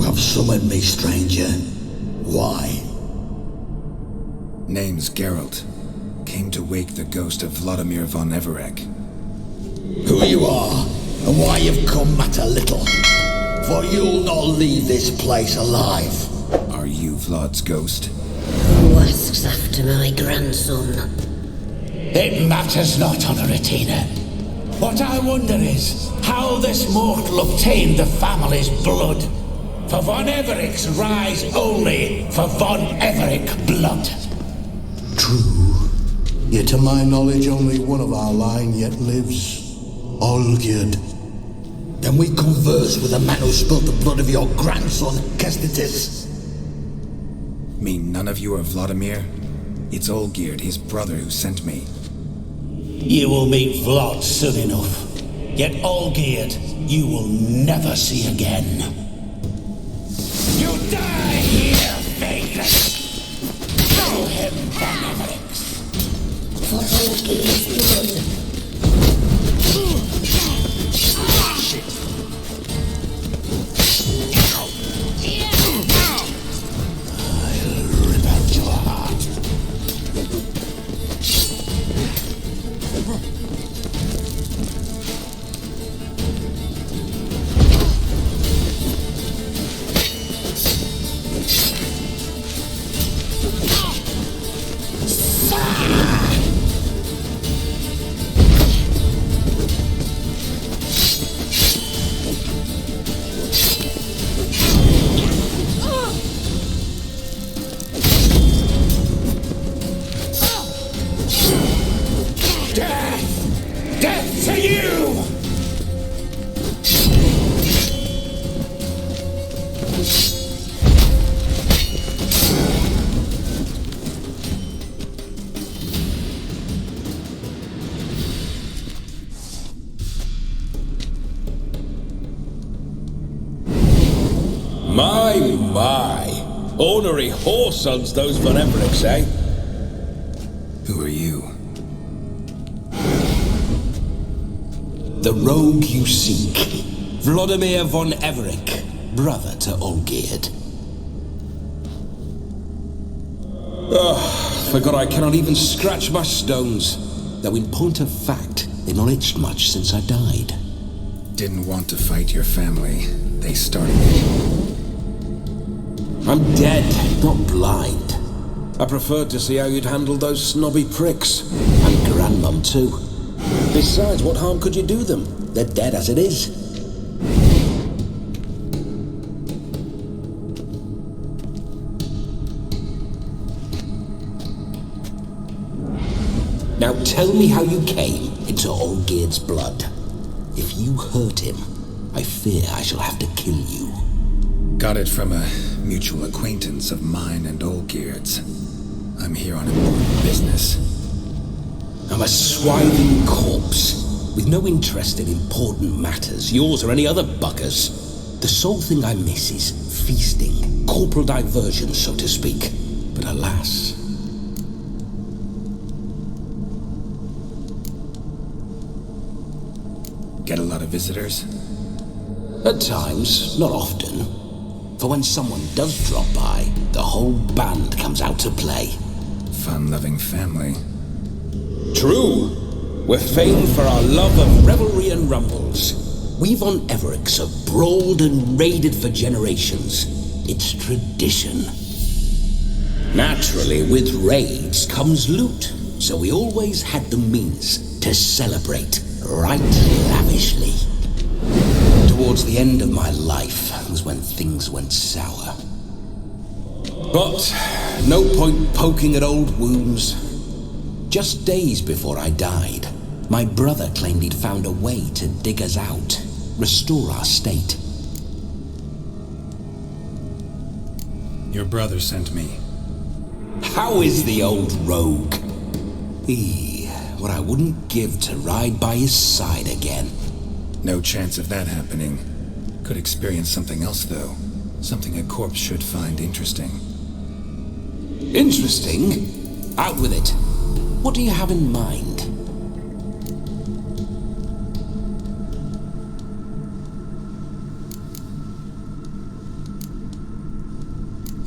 Have summoned me, stranger. Why? Name's Geralt. Came to wake the ghost of Vladimir von Everec. Who you are, and why you've come matter little. For you'll not leave this place alive. Are you Vlad's ghost? Who asks after my grandson? It matters not, Honoratina. What I wonder is how this mortal obtained the family's blood. For von Everec's rise only for von Everec blood. True. Yet to my knowledge only one of our line yet lives. Olgierd. Then we converse with the man who spilled the blood of your grandson, Kestitis. Mean none of you are Vladimir? It's Olgierd, his brother, who sent me. You will meet Vlad soon enough. Yet Olgierd, you will never see again. You die here, Vegas! Kill him, Von Everec. For Olgierd's blood. I'll rip out your heart. Death to you! My. Ornery whoresons those von Everecs, eh? Who are you? The rogue you seek. Vladimir von Everec, brother to Olgierd. Forgot I cannot even scratch my stones. Though in point of fact, they've not itched much since I died. Didn't want to fight your family. They started it. I'm dead, not blind. I preferred to see how you'd handle those snobby pricks. And Grandmum too. Besides, what harm could you do them? They're dead as it is. Now tell me how you came into Olgierd's blood. If you hurt him, I fear I shall have to kill you. Got it from a mutual acquaintance of mine and Olgierd's. I'm here on important business. I'm a swiving corpse, with no interest in important matters, yours or any other buggers. The sole thing I miss is feasting, corporal diversion, so to speak. But alas... Get a lot of visitors? At times, not often. For when someone does drop by, the whole band comes out to play. Fun-loving family. True. We're famed for our love of revelry and rumbles. We von Everecs have brawled and raided for generations. It's tradition. Naturally, with raids comes loot, so we always had the means to celebrate right lavishly. Towards the end of my life was when things went sour. But no point poking at old wounds. Just days before I died, my brother claimed he'd found a way to dig us out, restore our state. Your brother sent me. How is the old rogue? What I wouldn't give to ride by his side again. No chance of that happening. Could experience something else, though. Something a corpse should find interesting. Interesting? Out with it. What do you have in mind?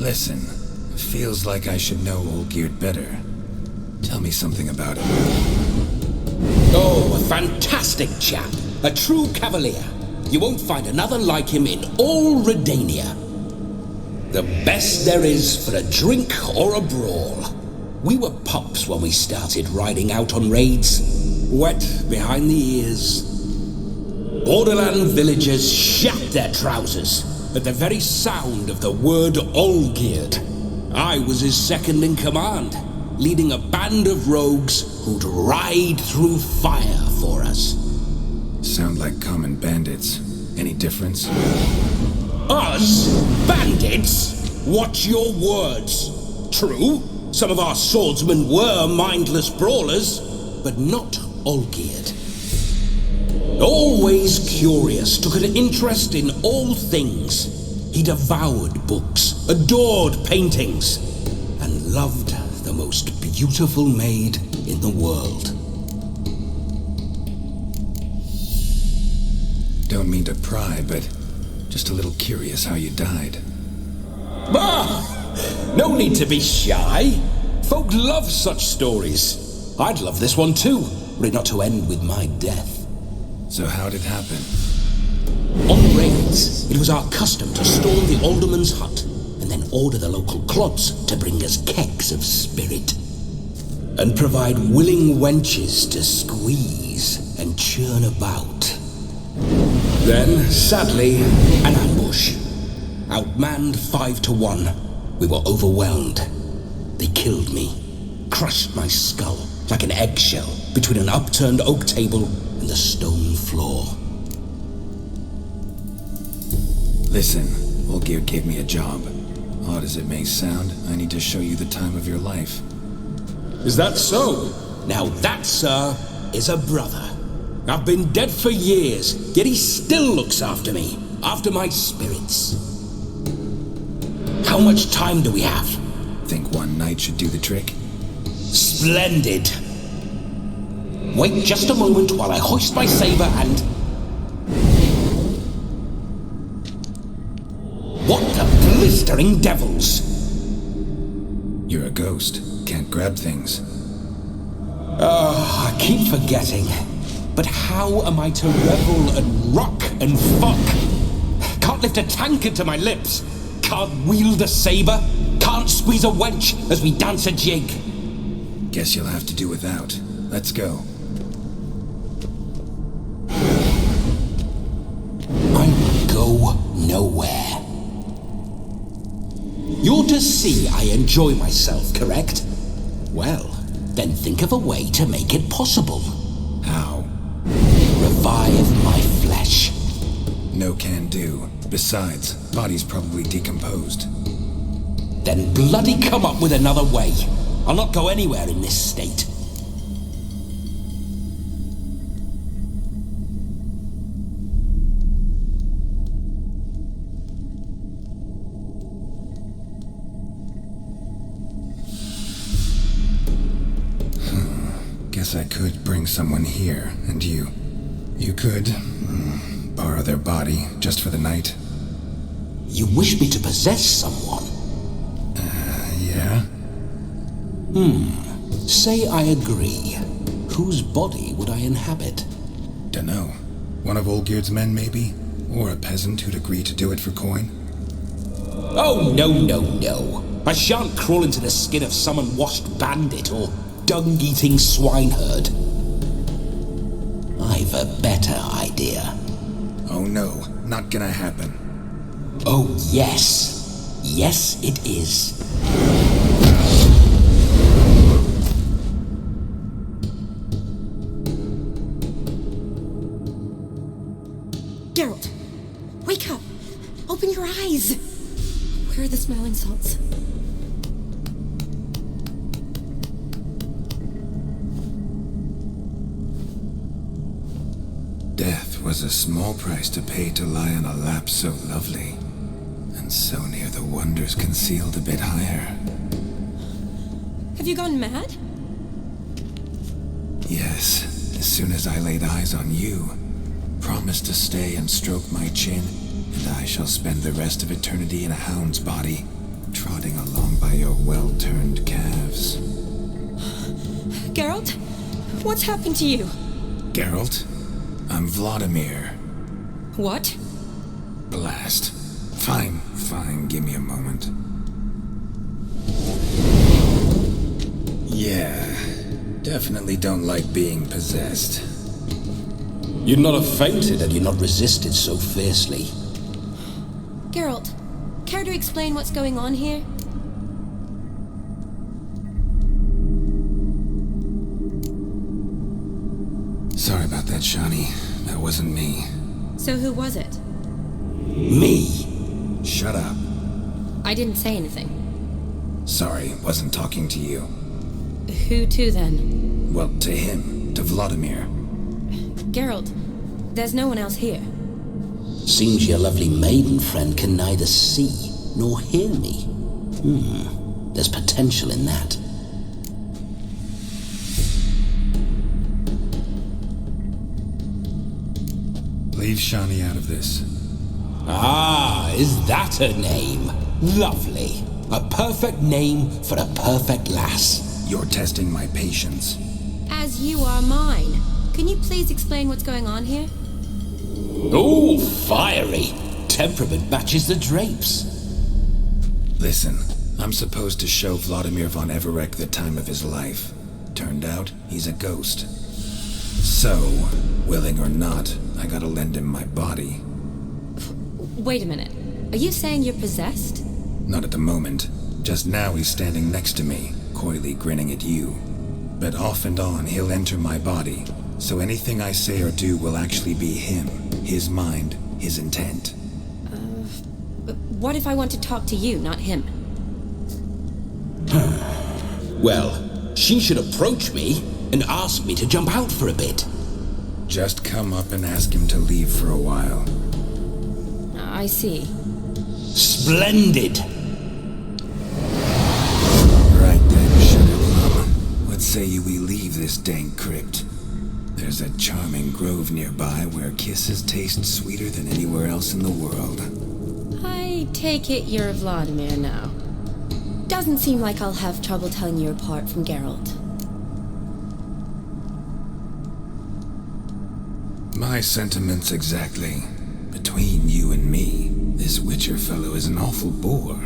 Listen, it feels like I should know Olgierd better. Tell me something about him. Oh, a fantastic chap. A true cavalier. You won't find another like him in all Redania. The best there is for a drink or a brawl. We were pups when we started riding out on raids. Wet behind the ears. Borderland villagers shat their trousers at the very sound of the word Olgierd. I was his second in command, leading a band of rogues who'd ride through fire for us. Sound like common bandits. Any difference? Us? Bandits? Watch your words. True, some of our swordsmen were mindless brawlers, but not Olgierd. Always curious, took an interest in all things. He devoured books, adored paintings, and loved the most beautiful maid in the world. Don't mean to pry, but just a little curious how you died. Ah! No need to be shy. Folk love such stories. I'd love this one too, were it not to end with my death. So how'd it happen? On raids, it was our custom to storm the alderman's hut and then order the local clods to bring us kegs of spirit. And provide willing wenches to squeeze and churn about. Then, sadly, an ambush. Outmanned 5-1, we were overwhelmed. They killed me, crushed my skull like an eggshell between an upturned oak table and the stone floor. Listen, Olgierd gave me a job. Odd as it may sound, I need to show you the time of your life. Is that so? Now that, sir, is a brother. I've been dead for years, yet he still looks after me, after my spirits. How much time do we have? Think one night should do the trick? Splendid. Wait just a moment while I hoist my saber and... What the blistering devils? You're a ghost. Can't grab things. I keep forgetting. But how am I to revel and rock and fuck? Can't lift a tankard to my lips. Can't wield a saber. Can't squeeze a wench as we dance a jig. Guess you'll have to do without. Let's go. I go nowhere. You're to see I enjoy myself, correct? Well, then think of a way to make it possible. How? Revive my flesh. No can do. Besides, body's probably decomposed. Then bloody come up with another way. I'll not go anywhere in this state. Guess I could bring someone here, and you could borrow their body just for the night. You wish me to possess someone? Yeah? Say I agree. Whose body would I inhabit? Dunno. One of Olgierd's men, maybe? Or a peasant who'd agree to do it for coin? Oh, no. I shan't crawl into the skin of some unwashed bandit or dung-eating swineherd. I've a better idea. Oh no, not gonna happen. Oh, yes. Yes, it is. Geralt, wake up. Open your eyes. Where are the smelling salts? Death was a small price to pay to lie on a lap so lovely, and so near the wonders concealed a bit higher. Have you gone mad? Yes, as soon as I laid eyes on you, promised to stay and stroke my chin, and I shall spend the rest of eternity in a hound's body. trotting along by your well-turned calves. Geralt? What's happened to you? Geralt, I'm Vladimir. What? Blast. Fine, give me a moment. Yeah, definitely don't like being possessed. You'd not have fainted had you not resisted so fiercely. Geralt, care to explain what's going on here? Sorry about that, Shani. That wasn't me. So who was it? Me? Shut up. I didn't say anything. Sorry, wasn't talking to you. Who to then? Well, to him. To Vladimir. Geralt, there's no one else here. Seems your lovely maiden friend can neither see nor hear me. There's potential in that. Leave Shani out of this. Ah, is that her name? Lovely. A perfect name for a perfect lass. You're testing my patience. As you are mine. Can you please explain what's going on here? Oh, fiery. Temperament matches the drapes. Listen, I'm supposed to show Vladimir von Everec the time of his life. Turned out, he's a ghost. So, willing or not, I gotta lend him my body. Wait a minute. Are you saying you're possessed? Not at the moment. Just now he's standing next to me, coyly grinning at you. But off and on, he'll enter my body. So anything I say or do will actually be him. His mind, his intent. But what if I want to talk to you, not him? Well, she should approach me and ask me to jump out for a bit. Just come up and ask him to leave for a while. I see. Splendid. Right then, Sugar Plum. What say you we leave this dank crypt? There's a charming grove nearby where kisses taste sweeter than anywhere else in the world. I take it you're Vladimir now. Doesn't seem like I'll have trouble telling you apart from Geralt. My sentiments exactly. Between you and me, this Witcher fellow is an awful bore.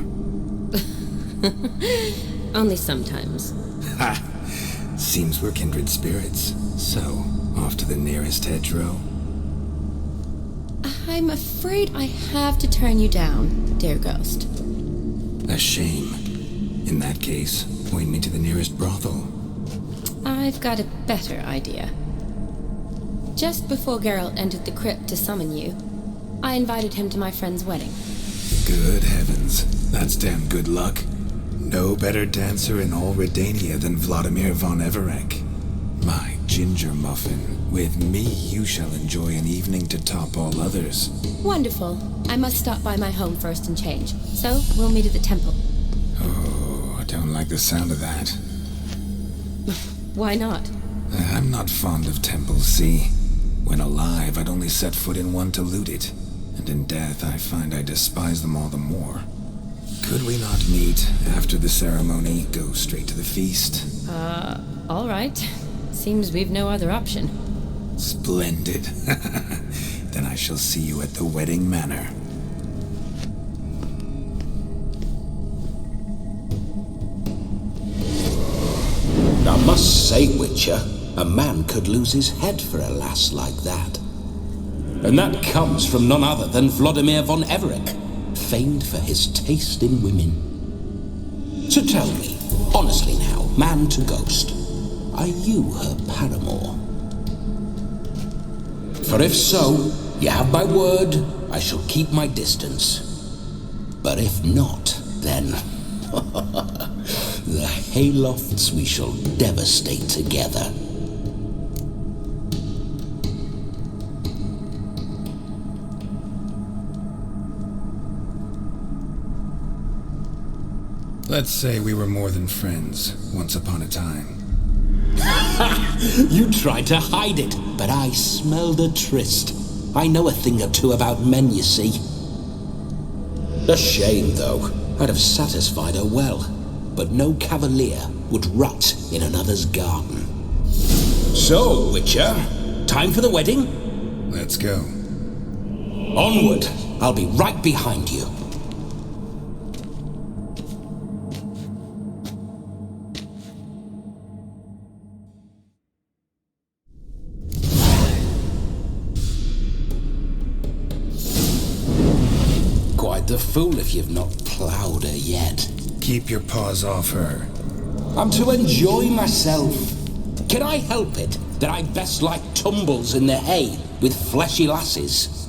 Only sometimes. Ha! Seems we're kindred spirits. So, off to the nearest hedgerow? I'm afraid I have to turn you down, dear ghost. A shame. In that case, point me to the nearest brothel. I've got a better idea. Just before Geralt entered the crypt to summon you, I invited him to my friend's wedding. Good heavens, that's damn good luck. No better dancer in all Redania than Vladimir von Everec. My ginger muffin, with me you shall enjoy an evening to top all others. Wonderful. I must stop by my home first and change, so we'll meet at the temple. Oh, I don't like the sound of that. Why not? I'm not fond of temples, see? When alive, I'd only set foot in one to loot it. And in death, I find I despise them all the more. Could we not meet after the ceremony, go straight to the feast? All right. Seems we've no other option. Splendid. Then I shall see you at the wedding manor. I must say, Witcher, a man could lose his head for a lass like that. And that comes from none other than Vladimir von Everec, famed for his taste in women. So tell me, honestly now, man to ghost, are you her paramour? For if so, you have my word, I shall keep my distance. But if not, then the haylofts we shall devastate together. Let's say we were more than friends, once upon a time. You tried to hide it, but I smelled a tryst. I know a thing or two about men, you see. A shame, though. I'd have satisfied her well, but no cavalier would rot in another's garden. So, Witcher, time for the wedding? Let's go. Onward! I'll be right behind you. Quite the fool if you've not ploughed her yet. Keep your paws off her. I'm to enjoy myself. Can I help it that I best like tumbles in the hay with fleshy lasses?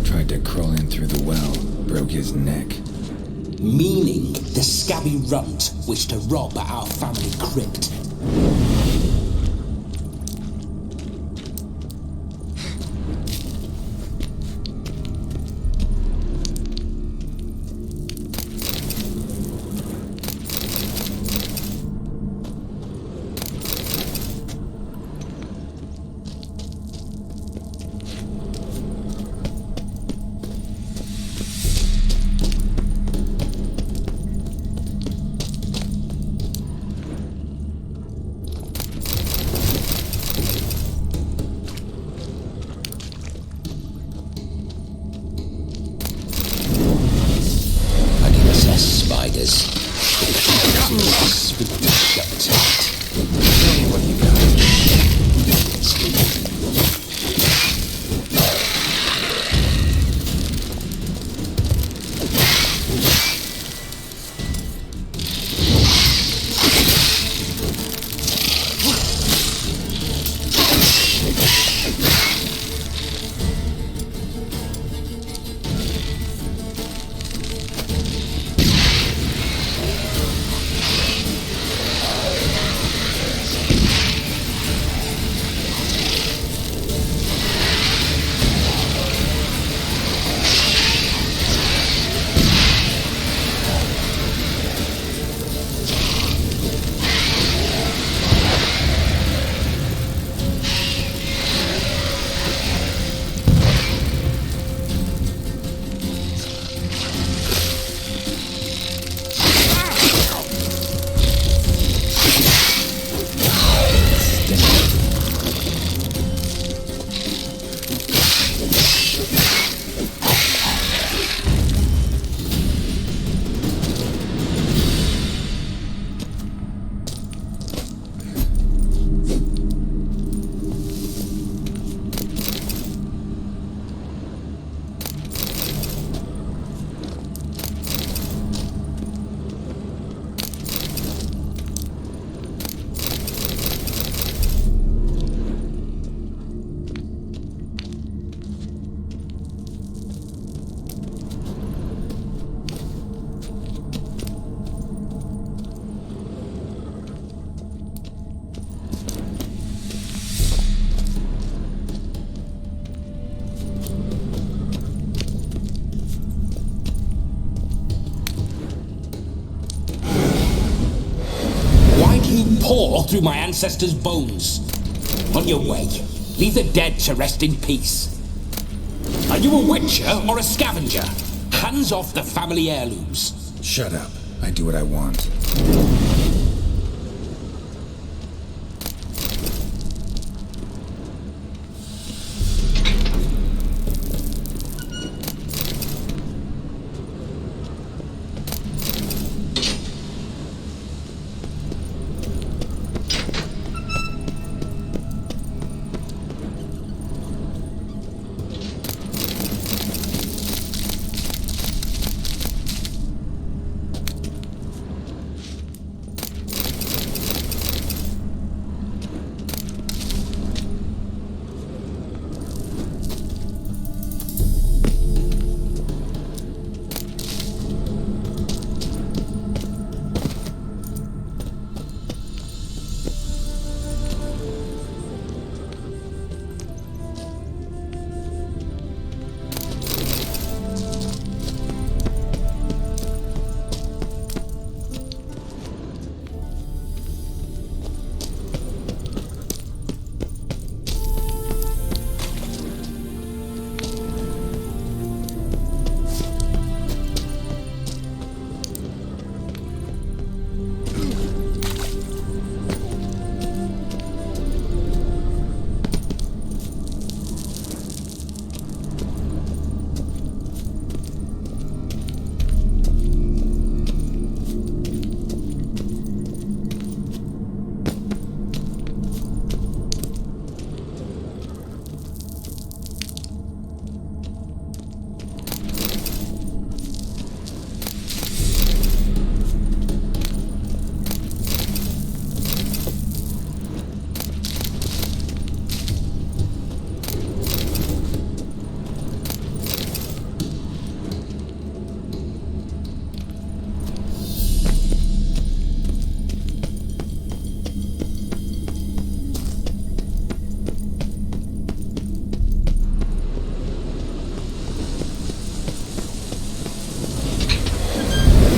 Tried to crawl in through the well, broke his neck. Meaning the scabby runt wished to rob at our family crypt. Pour through my ancestors' bones. On your way, leave the dead to rest in peace. Are you a witcher or a scavenger? Hands off the family heirlooms. Shut up. I do what I want.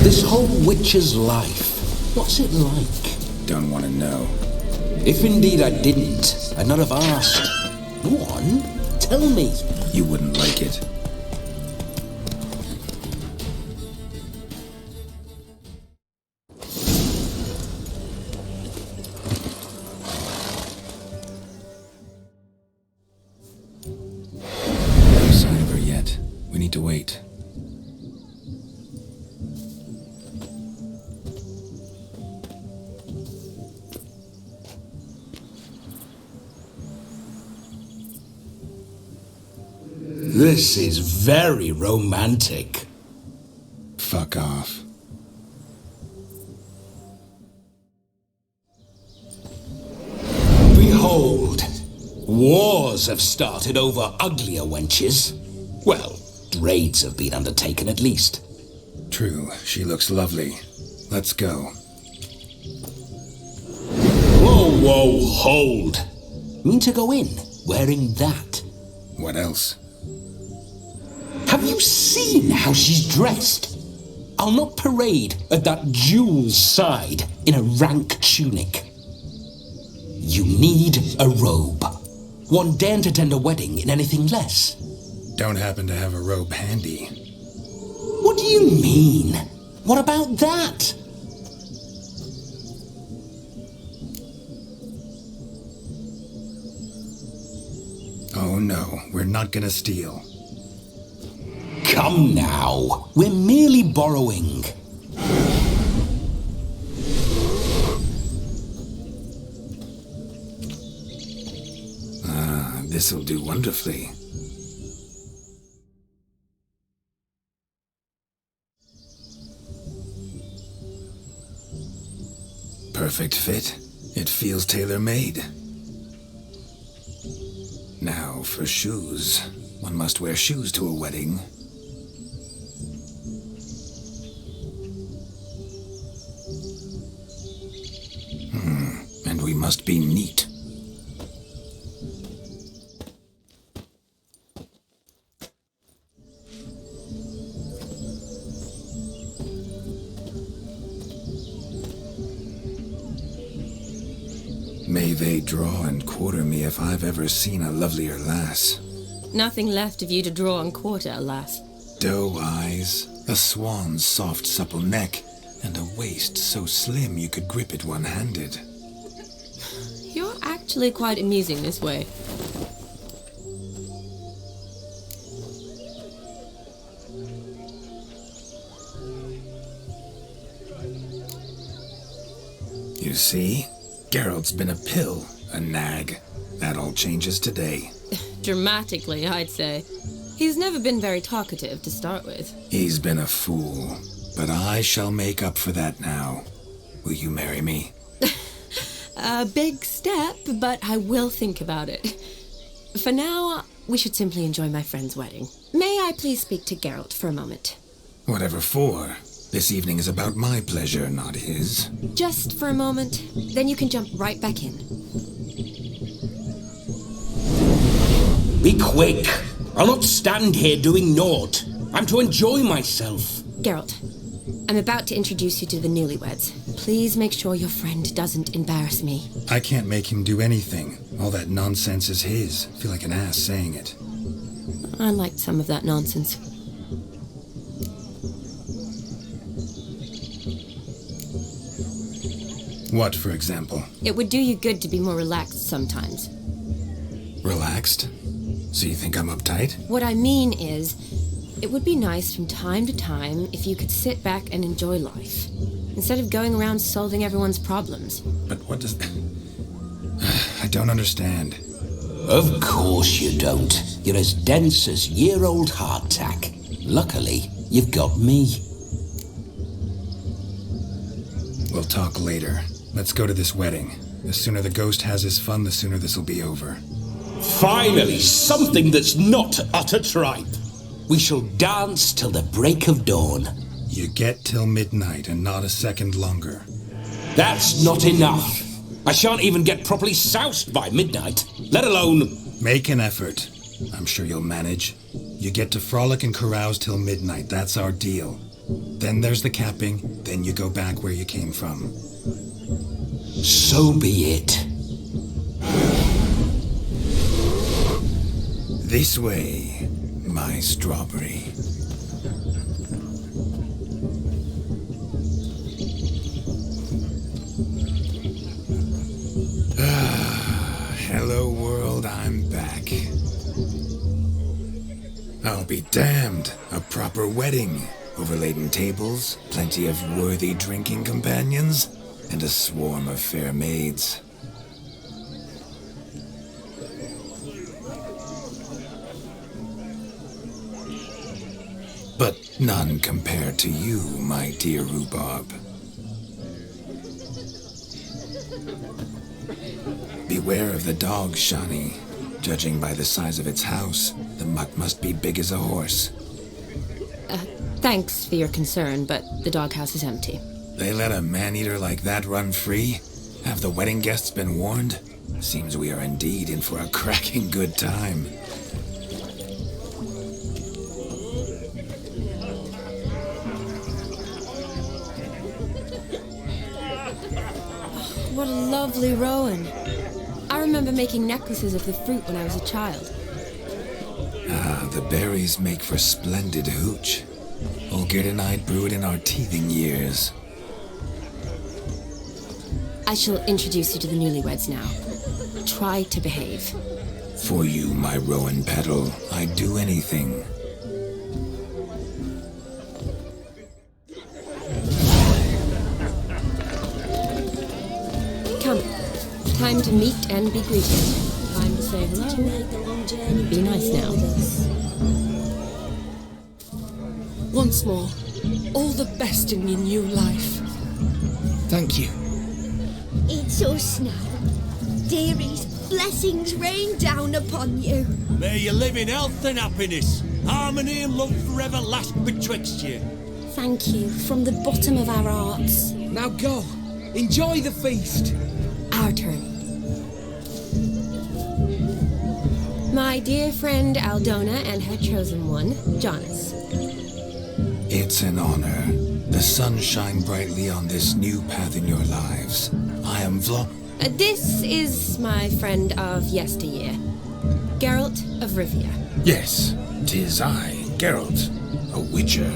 This whole witcher's life, what's it like? Don't want to know. If indeed I didn't, I'd not have asked. Go on, tell me. You wouldn't like it. No sign of her yet. We need to wait. This is very romantic. Fuck off. Behold, wars have started over uglier wenches. Well, raids have been undertaken at least. True, she looks lovely. Let's go. Whoa, hold. Mean to go in wearing that? What else? Have you seen how she's dressed? I'll not parade at that jewel's side in a rank tunic. You need a robe. One daren't attend a wedding in anything less. Don't happen to have a robe handy. What do you mean? What about that? Oh no, we're not gonna steal. Come now, we're merely borrowing. This'll do wonderfully. Perfect fit. It feels tailor-made. Now for shoes. One must wear shoes to a wedding. And we must be neat. May they draw and quarter me if I've ever seen a lovelier lass. Nothing left of you to draw and quarter, alas. Doe eyes, a swan's soft supple neck, and a waist so slim you could grip it one-handed. You're actually quite amusing this way. You see? Geralt's been a pill, a nag. That all changes today. Dramatically, I'd say. He's never been very talkative to start with. He's been a fool, but I shall make up for that now. Will you marry me? A big step, but I will think about it. For now, we should simply enjoy my friend's wedding. May I please speak to Geralt for a moment? Whatever for. This evening is about my pleasure, not his. Just for a moment, then you can jump right back in. Be quick. I'll not stand here doing naught. I'm to enjoy myself. Geralt, I'm about to introduce you to the newlyweds. Please make sure your friend doesn't embarrass me. I can't make him do anything. All that nonsense is his. I feel like an ass saying it. I liked some of that nonsense. What, for example? It would do you good to be more relaxed sometimes. Relaxed? So you think I'm uptight? What I mean is, it would be nice from time to time if you could sit back and enjoy life, instead of going around solving everyone's problems. But what does... I don't understand. Of course you don't. You're as dense as year-old hardtack. Luckily, you've got me. We'll talk later. Let's go to this wedding. The sooner the ghost has his fun, the sooner this'll be over. Finally, something that's not utter tripe. We shall dance till the break of dawn. You get till midnight and not a second longer. That's not enough. I shan't even get properly soused by midnight, let alone... Make an effort. I'm sure you'll manage. You get to frolic and carouse till midnight. That's our deal. Then there's the capping, then you go back where you came from. So be it. This way, my strawberry. Hello world, I'm back. I'll be damned. A proper wedding. Overladen tables, plenty of worthy drinking companions, and a swarm of fair maids. But none compared to you, my dear rhubarb. Beware of the dog, Shani. Judging by the size of its house, the muck must be big as a horse. Thanks for your concern, but the doghouse is empty. They let a man-eater like that run free? Have the wedding guests been warned? Seems we are indeed in for a cracking good time. What a lovely rowan. I remember making necklaces of the fruit when I was a child. Ah, the berries make for splendid hooch. Olgerd and I brewed in our teething years. I shall introduce you to the newlyweds now. Try to behave. For you, my rowan petal, I'd do anything. Come. Time to meet and be greeted. Time to say hello. Be nice now. Once more, all the best in your new life. Thank you. It's us now. Dearies, blessings rain down upon you. May you live in health and happiness. Harmony and love forever last betwixt you. Thank you from the bottom of our hearts. Now go. Enjoy the feast. Our turn. My dear friend Aldona and her chosen one, Jonas. It's an honor. The sun shine brightly on this new path in your lives. I am This is my friend of yesteryear, Geralt of Rivia. Yes, 'tis I, Geralt, a witcher.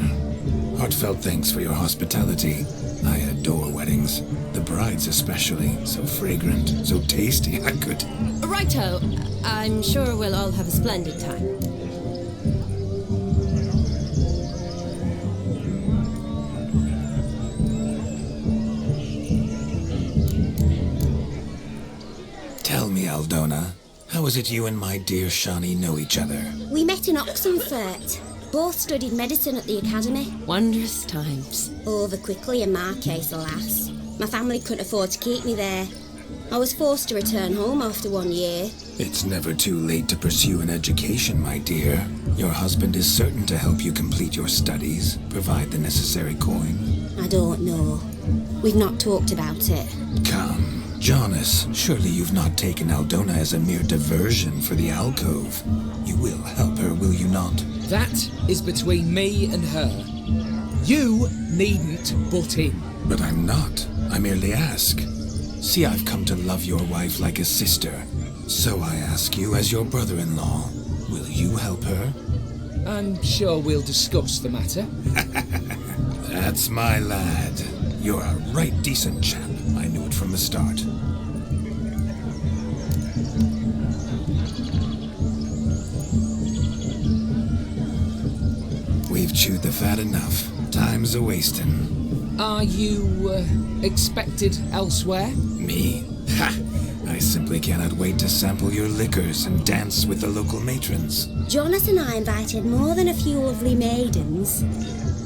Heartfelt thanks for your hospitality. I adore weddings. The brides especially. So fragrant, so tasty, I could... Righto. I'm sure we'll all have a splendid time. Tell me, Aldona, how is it you and my dear Shani know each other? We met in Oxenfurt. Both studied medicine at the academy. Wondrous times. Over quickly in my case, alas. My family couldn't afford to keep me there. I was forced to return home after 1 year. It's never too late to pursue an education, my dear. Your husband is certain to help you complete your studies, provide the necessary coin. I don't know. We've not talked about it. Come, Jonas, surely you've not taken Aldona as a mere diversion for the alcove. You will help her, will you not? That is between me and her. You needn't butt in. But I'm not. I merely ask. See, I've come to love your wife like a sister. So I ask you as your brother-in-law, will you help her? I'm sure we'll discuss the matter. That's my lad. You're a right decent chap. I knew it from the start. We've chewed the fat enough. Time's a-wasting. Are you, expected elsewhere? Me? Ha! I simply cannot wait to sample your liquors and dance with the local matrons. Jonas and I invited more than a few lovely maidens.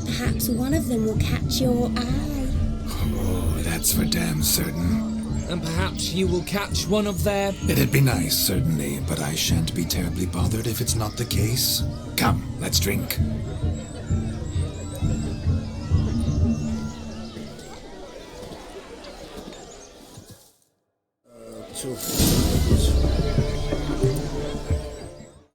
Perhaps one of them will catch your eye. Oh, that's for damn certain. And perhaps you will catch one of their... It'd be nice, certainly, but I shan't be terribly bothered if it's not the case. Come, let's drink. So